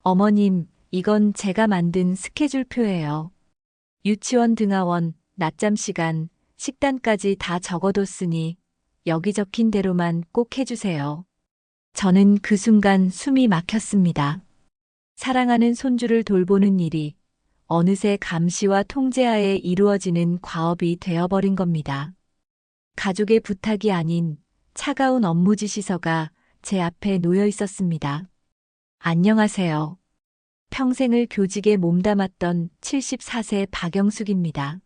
어머님, 이건 제가 만든 스케줄표예요. 유치원 등하원, 낮잠 시간, 식단까지 다 적어뒀으니 여기 적힌 대로만 꼭 해주세요. 저는 그 순간 숨이 막혔습니다. 사랑하는 손주를 돌보는 일이 어느새 감시와 통제하에 이루어지는 과업이 되어버린 겁니다. 가족의 부탁이 아닌 차가운 업무 지시서가 제 앞에 놓여 있었습니다. 안녕하세요. 평생을 교직에 몸담았던 74세 박영숙입니다.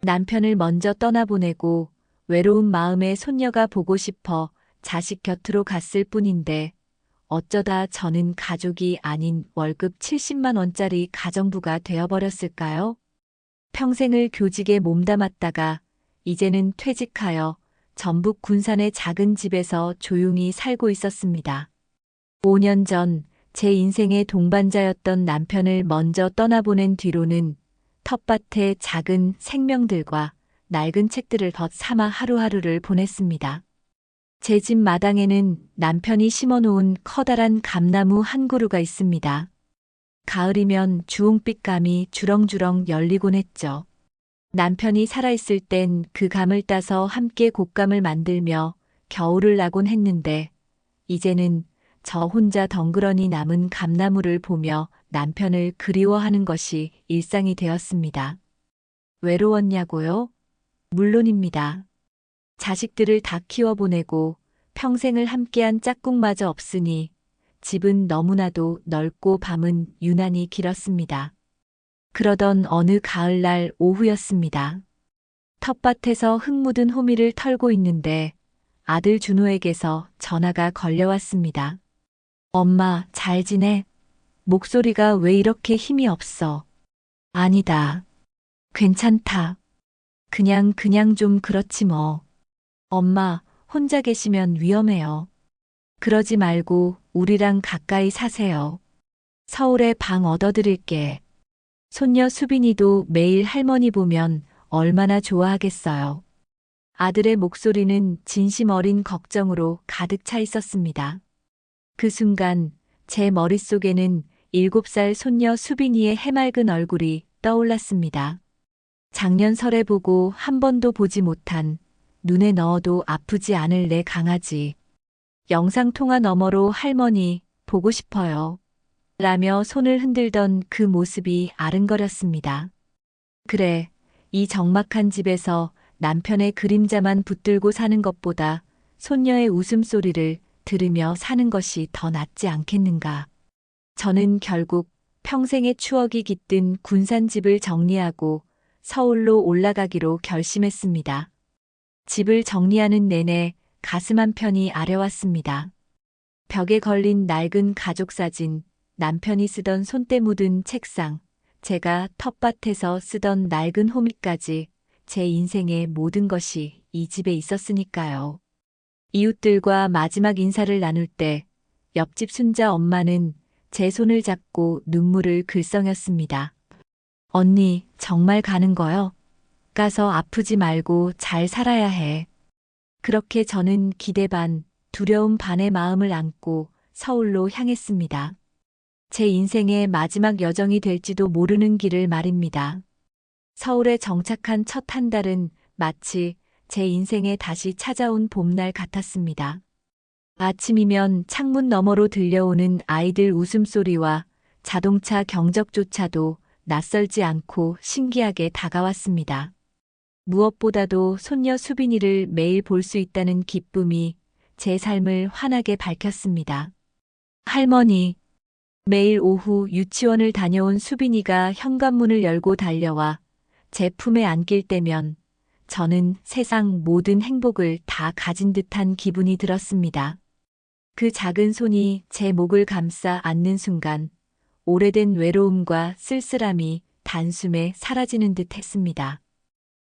남편을 먼저 떠나보내고 외로운 마음에 손녀가 보고 싶어 자식 곁으로 갔을 뿐인데 어쩌다 저는 가족이 아닌 월급 70만 원짜리 가정부가 되어버렸을까요? 평생을 교직에 몸담았다가 이제는 퇴직하여 전북 군산의 작은 집에서 조용히 살고 있었습니다. 5년 전 제 인생의 동반자였던 남편을 먼저 떠나보낸 뒤로는 텃밭에 작은 생명들과 낡은 책들을 덧삼아 하루하루를 보냈습니다. 제 집 마당에는 남편이 심어놓은 커다란 감나무 한 그루가 있습니다. 가을이면 주홍빛 감이 주렁주렁 열리곤 했죠. 남편이 살아있을 땐 그 감을 따서 함께 곶감을 만들며 겨울을 나곤 했는데 이제는 저 혼자 덩그러니 남은 감나무를 보며 남편을 그리워하는 것이 일상이 되었습니다. 외로웠냐고요? 물론입니다. 자식들을 다 키워보내고 평생을 함께한 짝꿍마저 없으니 집은 너무나도 넓고 밤은 유난히 길었습니다. 그러던 어느 가을날 오후였습니다. 텃밭에서 흙 묻은 호미를 털고 있는데 아들 준호에게서 전화가 걸려왔습니다. 엄마, 잘 지내? 목소리가 왜 이렇게 힘이 없어? 아니다. 괜찮다. 그냥 좀 그렇지 뭐. 엄마, 혼자 계시면 위험해요. 그러지 말고 우리랑 가까이 사세요. 서울에 방 얻어드릴게. 손녀 수빈이도 매일 할머니 보면 얼마나 좋아하겠어요. 아들의 목소리는 진심 어린 걱정으로 가득 차 있었습니다. 그 순간 제 머릿속에는 7살 손녀 수빈이의 해맑은 얼굴이 떠올랐습니다. 작년 설에 보고 한 번도 보지 못한 눈에 넣어도 아프지 않을 내 강아지. 영상통화 너머로 할머니 보고 싶어요. 라며 손을 흔들던 그 모습이 아른거렸습니다. 그래, 이 적막한 집에서 남편의 그림자만 붙들고 사는 것보다 손녀의 웃음소리를 들으며 사는 것이 더 낫지 않겠는가. 저는 결국 평생의 추억이 깃든 군산집을 정리하고 서울로 올라가기로 결심했습니다. 집을 정리하는 내내 가슴 한편이 아려왔습니다. 벽에 걸린 낡은 가족사진, 남편이 쓰던 손때 묻은 책상, 제가 텃밭에서 쓰던 낡은 호미까지 제 인생의 모든 것이 이 집에 있었으니까요. 이웃들과 마지막 인사를 나눌 때 옆집 순자 엄마는 제 손을 잡고 눈물을 글썽였습니다. 언니, 정말 가는 거요? 가서 아프지 말고 잘 살아야 해. 그렇게 저는 기대 반, 두려움 반의 마음을 안고 서울로 향했습니다. 제 인생의 마지막 여정이 될지도 모르는 길을 말입니다. 서울에 정착한 첫 한 달은 마치 제 인생에 다시 찾아온 봄날 같았습니다. 아침이면 창문 너머로 들려오는 아이들 웃음소리와 자동차 경적조차도 낯설지 않고 신기하게 다가왔습니다. 무엇보다도 손녀 수빈이를 매일 볼 수 있다는 기쁨이 제 삶을 환하게 밝혔습니다. 할머니, 매일 오후 유치원을 다녀온 수빈이가 현관문을 열고 달려와 제 품에 안길 때면 저는 세상 모든 행복을 다 가진 듯한 기분이 들었습니다. 그 작은 손이 제 목을 감싸 안는 순간 오래된 외로움과 쓸쓸함이 단숨에 사라지는 듯 했습니다.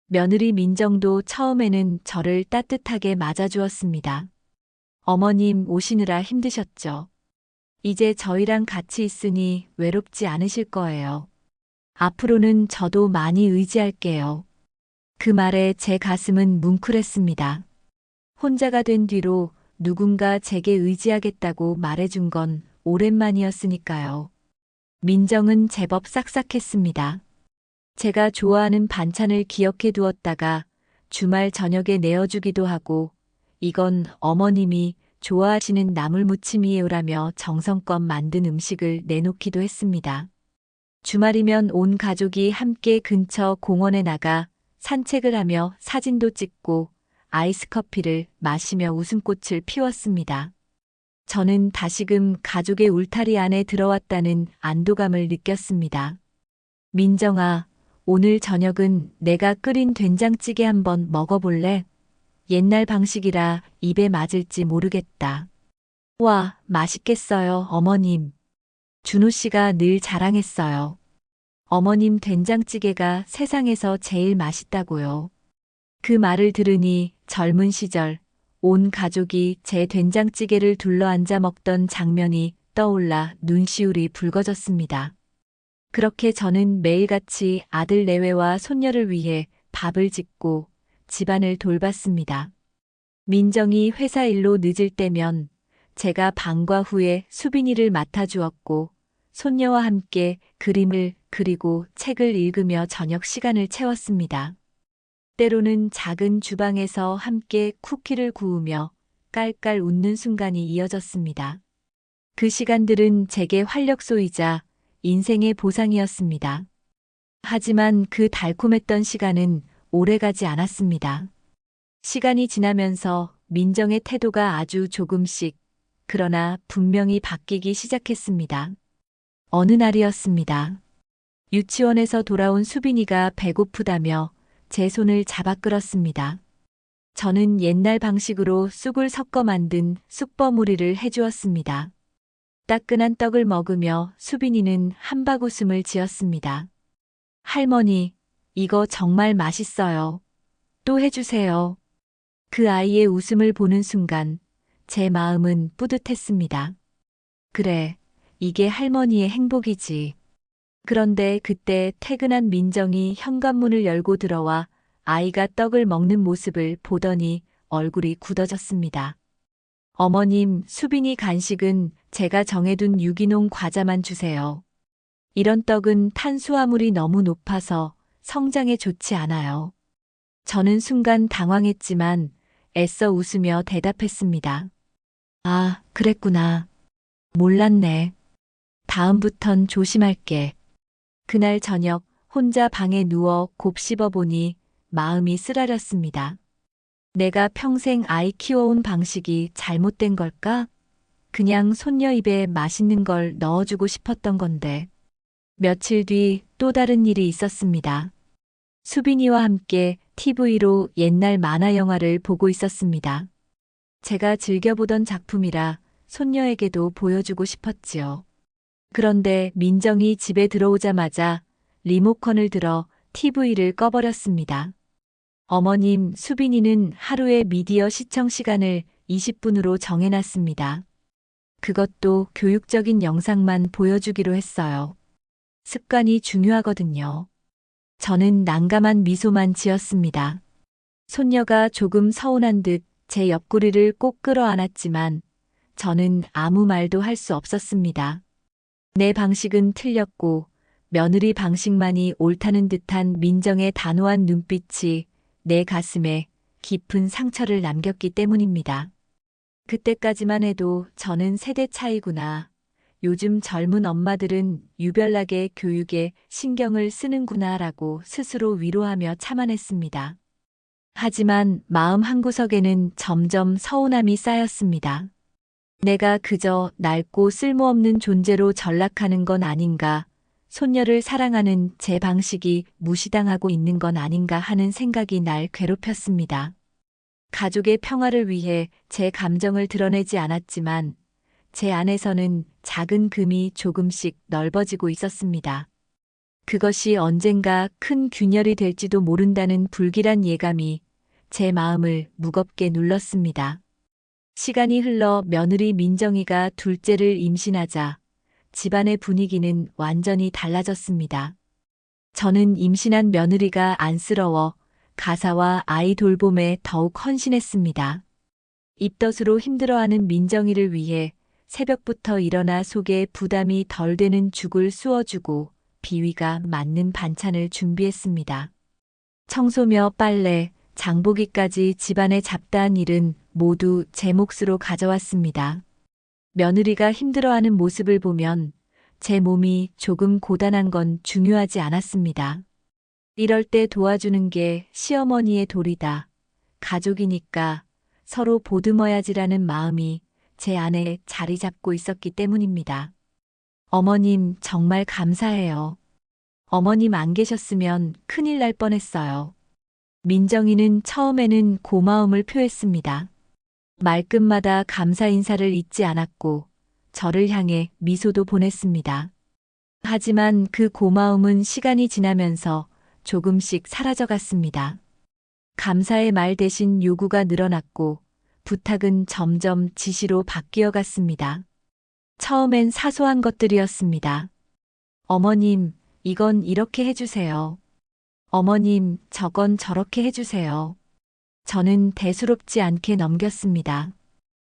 며느리 민정도 처음에는 저를 따뜻하게 맞아주었습니다. 어머님 오시느라 힘드셨죠? 이제 저희랑 같이 있으니 외롭지 않으실 거예요. 앞으로는 저도 많이 의지할게요. 그 말에 제 가슴은 뭉클했습니다. 혼자가 된 뒤로 누군가 제게 의지하겠다고 말해준 건 오랜만이었으니까요. 민정은 제법 싹싹했습니다. 제가 좋아하는 반찬을 기억해 두었다가 주말 저녁에 내어주기도 하고 이건 어머님이 좋아하시는 나물무침이에요라며 정성껏 만든 음식을 내놓기도 했습니다. 주말이면 온 가족이 함께 근처 공원에 나가 산책을 하며 사진도 찍고 아이스 커피를 마시며 웃음꽃을 피웠습니다. 저는 다시금 가족의 울타리 안에 들어왔다는 안도감을 느꼈습니다. 민정아, 오늘 저녁은 내가 끓인 된장찌개 한번 먹어볼래? 옛날 방식이라 입에 맞을지 모르겠다. 와, 맛있겠어요, 어머님. 준호 씨가 늘 자랑했어요. 어머님 된장찌개가 세상에서 제일 맛있다고요. 그 말을 들으니 젊은 시절 온 가족이 제 된장찌개를 둘러앉아 먹던 장면이 떠올라 눈시울이 붉어졌습니다. 그렇게 저는 매일같이 아들 내외와 손녀를 위해 밥을 짓고 집안을 돌봤습니다. 민정이 회사 일로 늦을 때면 제가 방과 후에 수빈이를 맡아주었고 손녀와 함께 그림을 그리고 책을 읽으며 저녁 시간을 채웠습니다. 때로는 작은 주방에서 함께 쿠키를 구우며 깔깔 웃는 순간이 이어졌습니다. 그 시간들은 제게 활력소이자 인생의 보상이었습니다. 하지만 그 달콤했던 시간은 오래가지 않았습니다. 시간이 지나면서 민정의 태도가 아주 조금씩, 그러나 분명히 바뀌기 시작했습니다. 어느 날이었습니다. 유치원에서 돌아온 수빈이가 배고프다며 제 손을 잡아 끌었습니다. 저는 옛날 방식으로 쑥을 섞어 만든 쑥버무리를 해주었습니다. 따끈한 떡을 먹으며 수빈이는 한바구음을 지었습니다. 할머니, 이거 정말 맛있어요. 또 해주세요. 그 아이의 웃음을 보는 순간 제 마음은 뿌듯했습니다. 그래, 이게 할머니의 행복이지. 그런데 그때 퇴근한 민정이 현관문을 열고 들어와 아이가 떡을 먹는 모습을 보더니 얼굴이 굳어졌습니다. 어머님, 수빈이 간식은 제가 정해둔 유기농 과자만 주세요. 이런 떡은 탄수화물이 너무 높아서 성장에 좋지 않아요. 저는 순간 당황했지만 애써 웃으며 대답했습니다. 아, 그랬구나. 몰랐네. 다음부턴 조심할게. 그날 저녁 혼자 방에 누워 곱씹어 보니 마음이 쓰라렸습니다. 내가 평생 아이 키워온 방식이 잘못된 걸까? 그냥 손녀 입에 맛있는 걸 넣어주고 싶었던 건데. 며칠 뒤 또 다른 일이 있었습니다. 수빈이와 함께 TV로 옛날 만화 영화를 보고 있었습니다. 제가 즐겨보던 작품이라 손녀에게도 보여주고 싶었지요. 그런데 민정이 집에 들어오자마자 리모컨을 들어 TV를 꺼버렸습니다. 어머님, 수빈이는 하루의 미디어 시청 시간을 20분으로 정해놨습니다. 그것도 교육적인 영상만 보여주기로 했어요. 습관이 중요하거든요. 저는 난감한 미소만 지었습니다. 손녀가 조금 서운한 듯 제 옆구리를 꼭 끌어안았지만 저는 아무 말도 할 수 없었습니다. 내 방식은 틀렸고 며느리 방식만이 옳다는 듯한 민정의 단호한 눈빛이 내 가슴에 깊은 상처를 남겼기 때문입니다. 그때까지만 해도 저는 세대 차이구나. 요즘 젊은 엄마들은 유별나게 교육에 신경을 쓰는구나라고 스스로 위로하며 참아냈습니다. 하지만 마음 한구석에는 점점 서운함이 쌓였습니다. 내가 그저 낡고 쓸모없는 존재로 전락하는 건 아닌가, 손녀를 사랑하는 제 방식이 무시당하고 있는 건 아닌가 하는 생각이 날 괴롭혔습니다. 가족의 평화를 위해 제 감정을 드러내지 않았지만 제 안에서는 작은 금이 조금씩 넓어지고 있었습니다. 그것이 언젠가 큰 균열이 될지도 모른다는 불길한 예감이 제 마음을 무겁게 눌렀습니다. 시간이 흘러 며느리 민정이가 둘째를 임신하자 집안의 분위기는 완전히 달라졌습니다. 저는 임신한 며느리가 안쓰러워 가사와 아이 돌봄에 더욱 헌신했습니다. 입덧으로 힘들어하는 민정이를 위해 새벽부터 일어나 속에 부담이 덜 되는 죽을 쑤어주고 비위가 맞는 반찬을 준비했습니다. 청소며 빨래, 장보기까지 집안의 잡다한 일은 모두 제 몫으로 가져왔습니다. 며느리가 힘들어하는 모습을 보면 제 몸이 조금 고단한 건 중요하지 않았습니다. 이럴 때 도와주는 게 시어머니의 도리다. 가족이니까 서로 보듬어야지라는 마음이 제 안에 자리 잡고 있었기 때문입니다. 어머님 정말 감사해요. 어머님 안 계셨으면 큰일 날 뻔했어요. 민정이는 처음에는 고마움을 표했습니다. 말끝마다 감사 인사를 잊지 않았고 저를 향해 미소도 보냈습니다. 하지만 그 고마움은 시간이 지나면서 조금씩 사라져갔습니다. 감사의 말 대신 요구가 늘어났고 부탁은 점점 지시로 바뀌어 갔습니다. 처음엔 사소한 것들이었습니다. 어머님, 이건 이렇게 해주세요. 어머님, 저건 저렇게 해주세요. 저는 대수롭지 않게 넘겼습니다.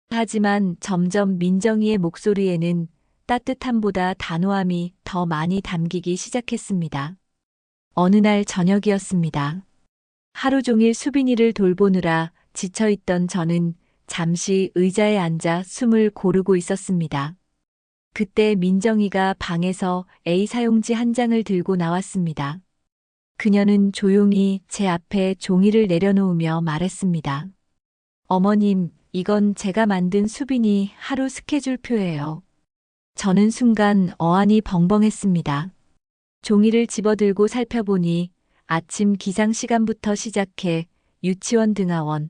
하지만 점점 민정이의 목소리에는 따뜻함보다 단호함이 더 많이 담기기 시작했습니다. 어느 날 저녁이었습니다. 하루 종일 수빈이를 돌보느라 지쳐있던 저는 잠시 의자에 앉아 숨을 고르고 있었습니다. 그때 민정이가 방에서 A 사용지 한 장을 들고 나왔습니다. 그녀는 조용히 제 앞에 종이를 내려놓으며 말했습니다. 어머님, 이건 제가 만든 수빈이 하루 스케줄표예요. 저는 순간 어안이 벙벙했습니다. 종이를 집어들고 살펴보니 아침 기상 시간부터 시작해 유치원 등하원,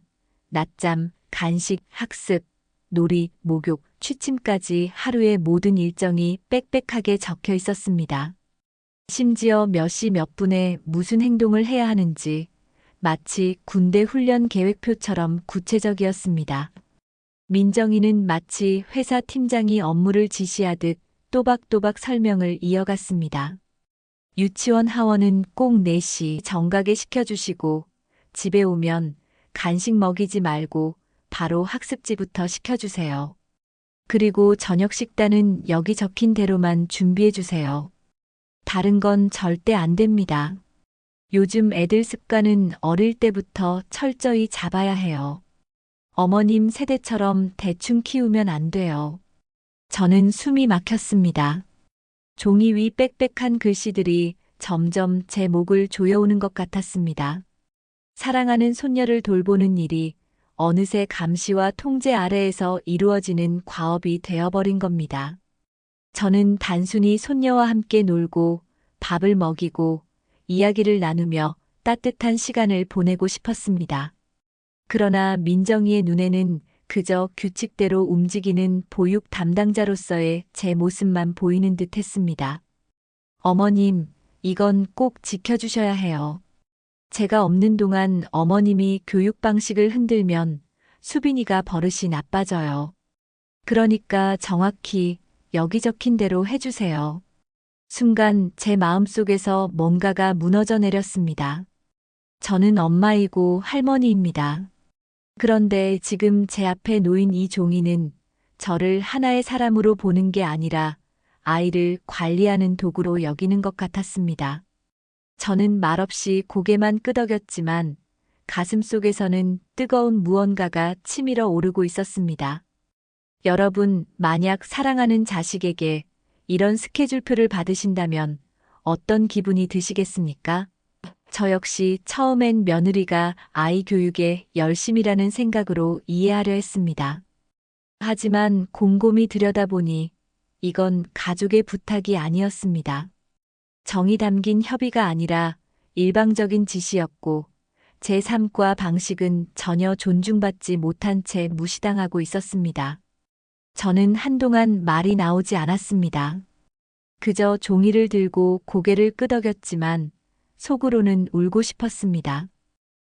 낮잠, 간식, 학습, 놀이, 목욕, 취침까지 하루의 모든 일정이 빽빽하게 적혀 있었습니다. 심지어 몇 시 몇 분에 무슨 행동을 해야 하는지 마치 군대 훈련 계획표처럼 구체적이었습니다. 민정이는 마치 회사 팀장이 업무를 지시하듯 또박또박 설명을 이어갔습니다. 유치원 하원은 꼭 4시 정각에 시켜주시고 집에 오면 간식 먹이지 말고 바로 학습지부터 시켜주세요. 그리고 저녁 식단은 여기 적힌 대로만 준비해주세요. 다른 건 절대 안 됩니다. 요즘 애들 습관은 어릴 때부터 철저히 잡아야 해요. 어머님 세대처럼 대충 키우면 안 돼요. 저는 숨이 막혔습니다. 종이 위 빽빽한 글씨들이 점점 제 목을 조여오는 것 같았습니다. 사랑하는 손녀를 돌보는 일이 어느새 감시와 통제 아래에서 이루어지는 과업이 되어버린 겁니다. 저는 단순히 손녀와 함께 놀고 밥을 먹이고 이야기를 나누며 따뜻한 시간을 보내고 싶었습니다. 그러나 민정이의 눈에는 그저 규칙대로 움직이는 보육 담당자로서의 제 모습만 보이는 듯 했습니다. 어머님, 이건 꼭 지켜주셔야 해요. 제가 없는 동안 어머님이 교육 방식을 흔들면 수빈이가 버릇이 나빠져요. 그러니까 정확히 여기 적힌 대로 해주세요. 순간 제 마음속에서 뭔가가 무너져 내렸습니다. 저는 엄마이고 할머니입니다. 그런데 지금 제 앞에 놓인 이 종이는 저를 하나의 사람으로 보는 게 아니라 아이를 관리하는 도구로 여기는 것 같았습니다. 저는 말없이 고개만 끄덕였지만 가슴 속에서는 뜨거운 무언가가 치밀어 오르고 있었습니다. 여러분, 만약 사랑하는 자식에게 이런 스케줄표를 받으신다면 어떤 기분이 드시겠습니까? 저 역시 처음엔 며느리가 아이 교육에 열심이라는 생각으로 이해하려 했습니다. 하지만 곰곰이 들여다보니 이건 가족의 부탁이 아니었습니다. 정이 담긴 협의가 아니라 일방적인 지시였고 제 삶과 방식은 전혀 존중받지 못한 채 무시당하고 있었습니다. 저는 한동안 말이 나오지 않았습니다. 그저 종이를 들고 고개를 끄덕였지만 속으로는 울고 싶었습니다.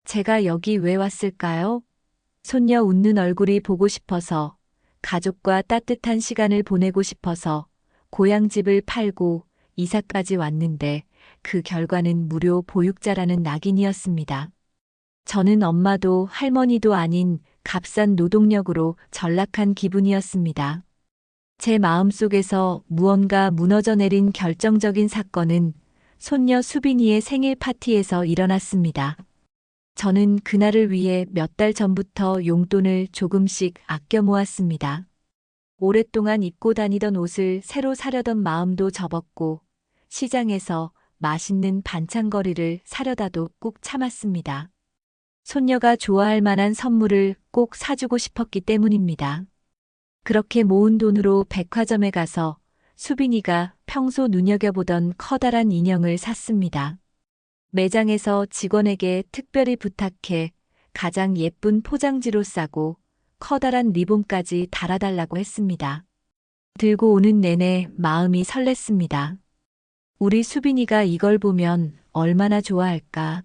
제가 여기 왜 왔을까요? 손녀 웃는 얼굴이 보고 싶어서, 가족과 따뜻한 시간을 보내고 싶어서 고향집을 팔고 이사까지 왔는데 그 결과는 무료 보육자라는 낙인이었습니다. 저는 엄마도 할머니도 아닌 값싼 노동력으로 전락한 기분이었습니다. 제 마음속에서 무언가 무너져 내린 결정적인 사건은 손녀 수빈이의 생일 파티에서 일어났습니다. 저는 그날을 위해 몇 달 전부터 용돈을 조금씩 아껴 모았습니다. 오랫동안 입고 다니던 옷을 새로 사려던 마음도 접었고, 시장에서 맛있는 반찬거리를 사려다도 꾹 참았습니다. 손녀가 좋아할 만한 선물을 꼭 사주고 싶었기 때문입니다. 그렇게 모은 돈으로 백화점에 가서 수빈이가 평소 눈여겨보던 커다란 인형을 샀습니다. 매장에서 직원에게 특별히 부탁해 가장 예쁜 포장지로 싸고 커다란 리본까지 달아달라고 했습니다. 들고 오는 내내 마음이 설렜습니다. 우리 수빈이가 이걸 보면 얼마나 좋아할까.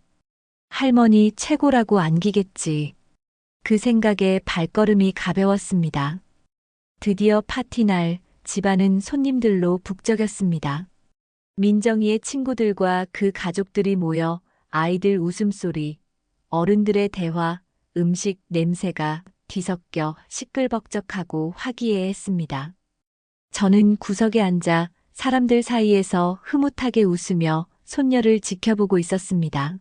할머니 최고라고 안기겠지. 그 생각에 발걸음이 가벼웠습니다. 드디어 파티날 집안은 손님들로 북적였습니다. 민정이의 친구들과 그 가족들이 모여 아이들 웃음소리, 어른들의 대화, 음식 냄새가 뒤섞여 시끌벅적하고 화기애애했습니다. 저는 구석에 앉아 사람들 사이에서 흐뭇하게 웃으며 손녀를 지켜보고 있었습니다.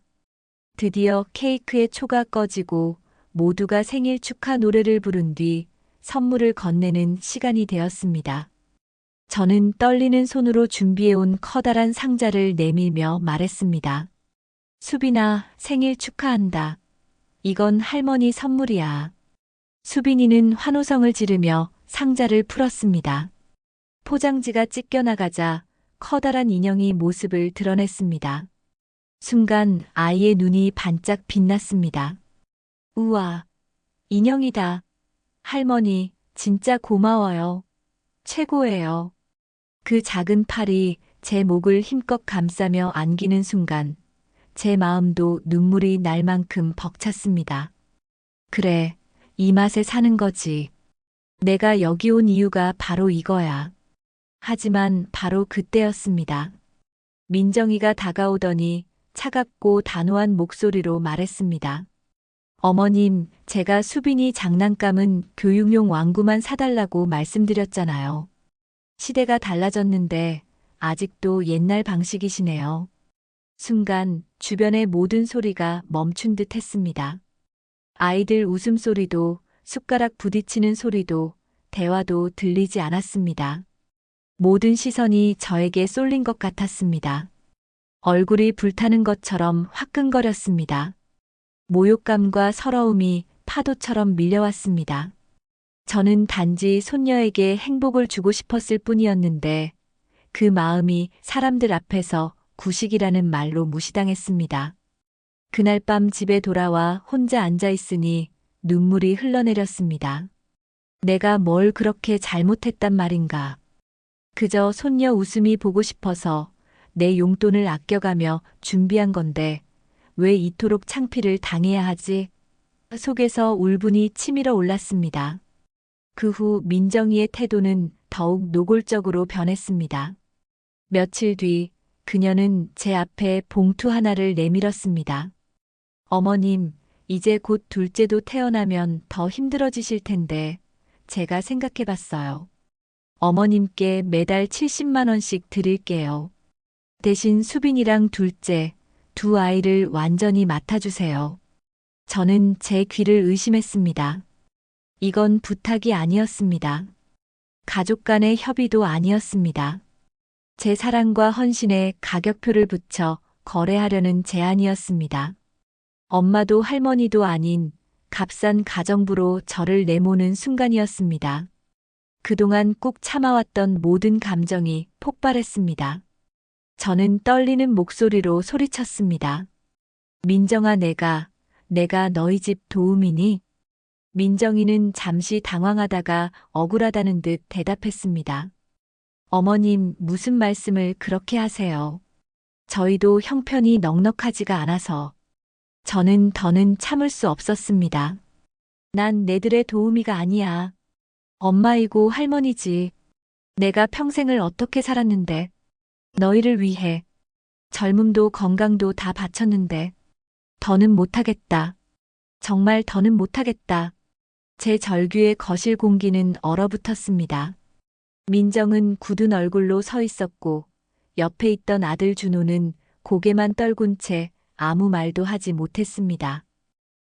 드디어 케이크의 초가 꺼지고 모두가 생일 축하 노래를 부른 뒤 선물을 건네는 시간이 되었습니다. 저는 떨리는 손으로 준비해온 커다란 상자를 내밀며 말했습니다. 수빈아, 생일 축하한다. 이건 할머니 선물이야. 수빈이는 환호성을 지르며 상자를 풀었습니다. 포장지가 찢겨나가자 커다란 인형이 모습을 드러냈습니다. 순간 아이의 눈이 반짝 빛났습니다. 우와, 인형이다. 할머니, 진짜 고마워요. 최고예요. 그 작은 팔이 제 목을 힘껏 감싸며 안기는 순간 제 마음도 눈물이 날 만큼 벅찼습니다. 그래, 이 맛에 사는 거지. 내가 여기 온 이유가 바로 이거야. 하지만 바로 그때였습니다. 민정이가 다가오더니 차갑고 단호한 목소리로 말했습니다. 어머님, 제가 수빈이 장난감은 교육용 왕구만 사달라고 말씀드렸잖아요. 시대가 달라졌는데 아직도 옛날 방식이시네요. 순간 주변의 모든 소리가 멈춘 듯 했습니다. 아이들 웃음소리도 숟가락 부딪히는 소리도 대화도 들리지 않았습니다. 모든 시선이 저에게 쏠린 것 같았습니다. 얼굴이 불타는 것처럼 화끈거렸습니다. 모욕감과 서러움이 파도처럼 밀려왔습니다. 저는 단지 손녀에게 행복을 주고 싶었을 뿐이었는데 그 마음이 사람들 앞에서 구식이라는 말로 무시당했습니다. 그날 밤 집에 돌아와 혼자 앉아 있으니 눈물이 흘러내렸습니다. 내가 뭘 그렇게 잘못했단 말인가. 그저 손녀 웃음이 보고 싶어서 내 용돈을 아껴가며 준비한 건데 왜 이토록 창피를 당해야 하지? 속에서 울분이 치밀어 올랐습니다. 그 후 민정이의 태도는 더욱 노골적으로 변했습니다. 며칠 뒤 그녀는 제 앞에 봉투 하나를 내밀었습니다. 어머님, 이제 곧 둘째도 태어나면 더 힘들어지실 텐데 제가 생각해 봤어요. 어머님께 매달 70만 원씩 드릴게요. 대신 수빈이랑 둘째, 두 아이를 완전히 맡아주세요. 저는 제 귀를 의심했습니다. 이건 부탁이 아니었습니다. 가족 간의 협의도 아니었습니다. 제 사랑과 헌신에 가격표를 붙여 거래하려는 제안이었습니다. 엄마도 할머니도 아닌 값싼 가정부로 저를 내모는 순간이었습니다. 그동안 꾹 참아왔던 모든 감정이 폭발했습니다. 저는 떨리는 목소리로 소리쳤습니다. 민정아, 내가 너희 집 도우미니? 민정이는 잠시 당황하다가 억울하다는 듯 대답했습니다. 어머님, 무슨 말씀을 그렇게 하세요? 저희도 형편이 넉넉하지가 않아서. 저는 더는 참을 수 없었습니다. 난 내들의 도우미가 아니야. 엄마이고 할머니지. 내가 평생을 어떻게 살았는데. 너희를 위해. 젊음도 건강도 다 바쳤는데. 더는 못하겠다. 정말 더는 못하겠다. 제 절규의 거실 공기는 얼어붙었습니다. 민정은 굳은 얼굴로 서 있었고 옆에 있던 아들 준호는 고개만 떨군 채 아무 말도 하지 못했습니다.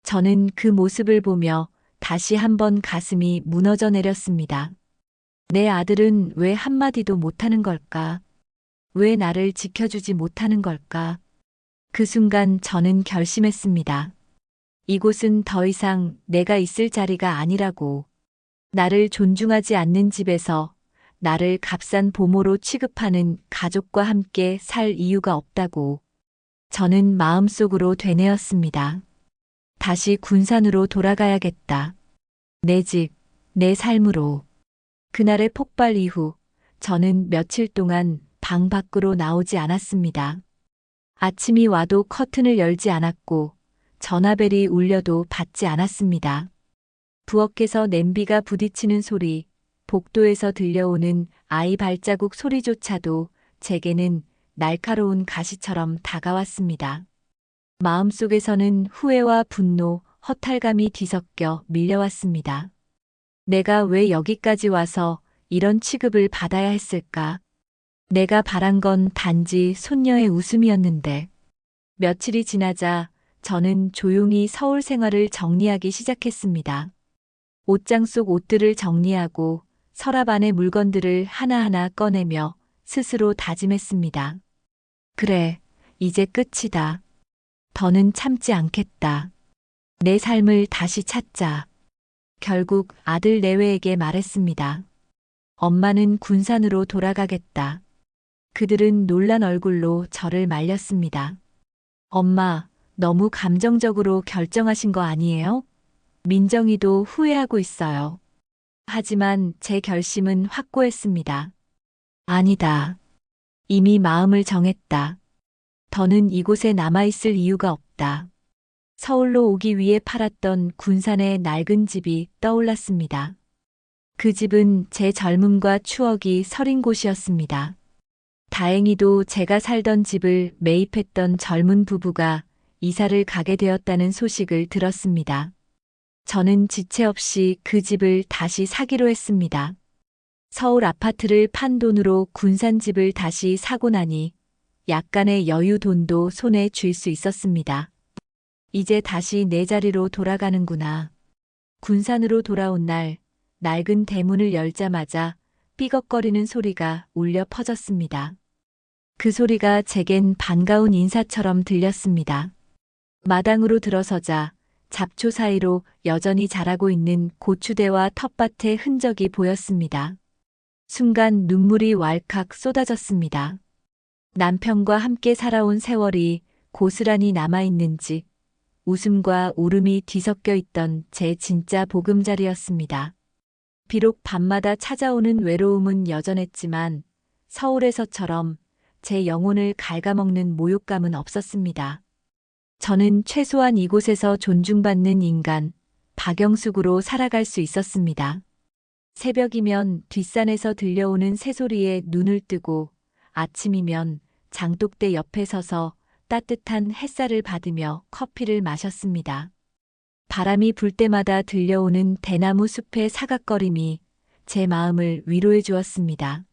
저는 그 모습을 보며 다시 한번 가슴이 무너져 내렸습니다. 내 아들은 왜 한마디도 못하는 걸까? 왜 나를 지켜주지 못하는 걸까? 그 순간 저는 결심했습니다. 이곳은 더 이상 내가 있을 자리가 아니라고. 나를 존중하지 않는 집에서 나를 값싼 보모로 취급하는 가족과 함께 살 이유가 없다고. 저는 마음속으로 되뇌었습니다. 다시 군산으로 돌아가야겠다. 내 집, 내 삶으로. 그날의 폭발 이후 저는 며칠 동안 방 밖으로 나오지 않았습니다. 아침이 와도 커튼을 열지 않았고 전화벨이 울려도 받지 않았습니다. 부엌에서 냄비가 부딪히는 소리, 복도에서 들려오는 아이 발자국 소리조차도 제게는 날카로운 가시처럼 다가왔습니다. 마음속에서는 후회와 분노, 허탈감이 뒤섞여 밀려왔습니다. 내가 왜 여기까지 와서 이런 취급을 받아야 했을까? 내가 바란 건 단지 손녀의 웃음이었는데. 며칠이 지나자 저는 조용히 서울 생활을 정리하기 시작했습니다. 옷장 속 옷들을 정리하고 서랍 안의 물건들을 하나하나 꺼내며 스스로 다짐했습니다. 그래, 이제 끝이다. 더는 참지 않겠다. 내 삶을 다시 찾자. 결국 아들 내외에게 말했습니다. 엄마는 군산으로 돌아가겠다. 그들은 놀란 얼굴로 저를 말렸습니다. 엄마, 너무 감정적으로 결정하신 거 아니에요? 민정이도 후회하고 있어요. 하지만 제 결심은 확고했습니다. 아니다. 이미 마음을 정했다. 더는 이곳에 남아있을 이유가 없다. 서울로 오기 위해 팔았던 군산의 낡은 집이 떠올랐습니다. 그 집은 제 젊음과 추억이 서린 곳이었습니다. 다행히도 제가 살던 집을 매입했던 젊은 부부가 이사를 가게 되었다는 소식을 들었습니다. 저는 지체 없이 그 집을 다시 사기로 했습니다. 서울 아파트를 판 돈으로 군산 집을 다시 사고 나니 약간의 여유 돈도 손에 쥘 수 있었습니다. 이제 다시 내 자리로 돌아가는구나. 군산으로 돌아온 날, 낡은 대문을 열자마자 삐걱거리는 소리가 울려 퍼졌습니다. 그 소리가 제겐 반가운 인사처럼 들렸습니다. 마당으로 들어서자 잡초 사이로 여전히 자라고 있는 고추대와 텃밭의 흔적이 보였습니다. 순간 눈물이 왈칵 쏟아졌습니다. 남편과 함께 살아온 세월이 고스란히 남아있는지 웃음과 울음이 뒤섞여 있던 제 진짜 보금자리였습니다. 비록 밤마다 찾아오는 외로움은 여전했지만 서울에서처럼 제 영혼을 갉아먹는 모욕감은 없었습니다. 저는 최소한 이곳에서 존중받는 인간, 박영숙으로 살아갈 수 있었습니다. 새벽이면 뒷산에서 들려오는 새소리에 눈을 뜨고 아침이면 장독대 옆에 서서 따뜻한 햇살을 받으며 커피를 마셨습니다. 바람이 불 때마다 들려오는 대나무 숲의 사각거림이 제 마음을 위로해 주었습니다.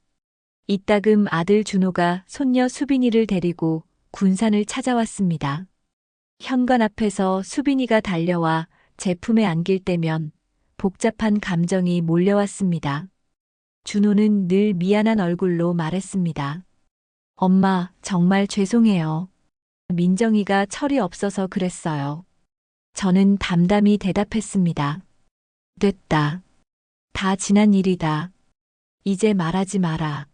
이따금 아들 준호가 손녀 수빈이를 데리고 군산을 찾아왔습니다. 현관 앞에서 수빈이가 달려와 제 품에 안길 때면 복잡한 감정이 몰려왔습니다. 준호는 늘 미안한 얼굴로 말했습니다. 엄마, 정말 죄송해요. 민정이가 철이 없어서 그랬어요. 저는 담담히 대답했습니다. 됐다. 다 지난 일이다. 이제 말하지 마라.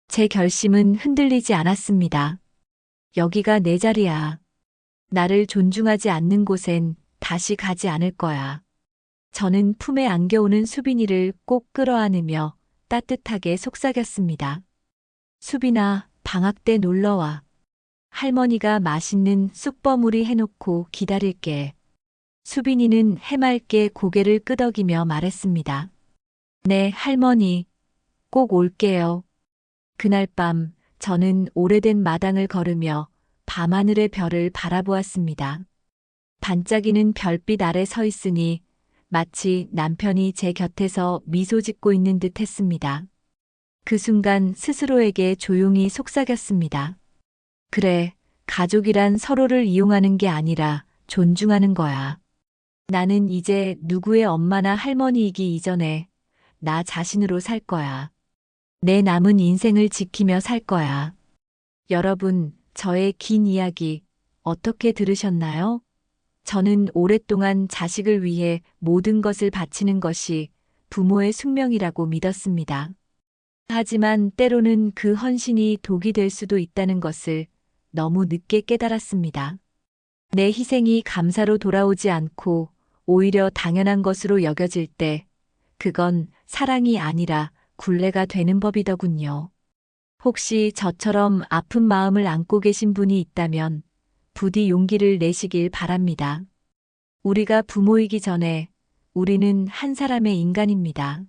제 결심은 흔들리지 않았습니다. 여기가 내 자리야. 나를 존중하지 않는 곳엔 다시 가지 않을 거야. 저는 품에 안겨오는 수빈이를 꼭 끌어안으며 따뜻하게 속삭였습니다. 수빈아, 방학 때 놀러와. 할머니가 맛있는 쑥버무리 해놓고 기다릴게. 수빈이는 해맑게 고개를 끄덕이며 말했습니다. 네, 할머니. 꼭 올게요. 그날 밤 저는 오래된 마당을 걸으며 밤하늘의 별을 바라보았습니다. 반짝이는 별빛 아래 서 있으니 마치 남편이 제 곁에서 미소 짓고 있는 듯 했습니다. 그 순간 스스로에게 조용히 속삭였습니다. 그래, 가족이란 서로를 이용하는 게 아니라 존중하는 거야. 나는 이제 누구의 엄마나 할머니이기 이전에 나 자신으로 살 거야. 내 남은 인생을 지키며 살 거야. 여러분, 저의 긴 이야기 어떻게 들으셨나요? 저는 오랫동안 자식을 위해 모든 것을 바치는 것이 부모의 숙명이라고 믿었습니다. 하지만 때로는 그 헌신이 독이 될 수도 있다는 것을 너무 늦게 깨달았습니다. 내 희생이 감사로 돌아오지 않고 오히려 당연한 것으로 여겨질 때 그건 사랑이 아니라 굴레가 되는 법이더군요. 혹시 저처럼 아픈 마음을 안고 계신 분이 있다면 부디 용기를 내시길 바랍니다. 우리가 부모이기 전에 우리는 한 사람의 인간입니다.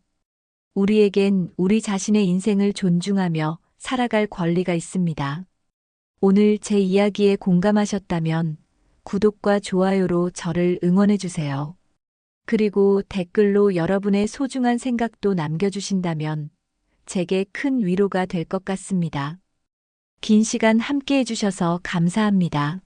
우리에겐 우리 자신의 인생을 존중하며 살아갈 권리가 있습니다. 오늘 제 이야기에 공감하셨다면 구독과 좋아요로 저를 응원해 주세요. 그리고 댓글로 여러분의 소중한 생각도 남겨주신다면 제게 큰 위로가 될 것 같습니다. 긴 시간 함께 해주셔서 감사합니다.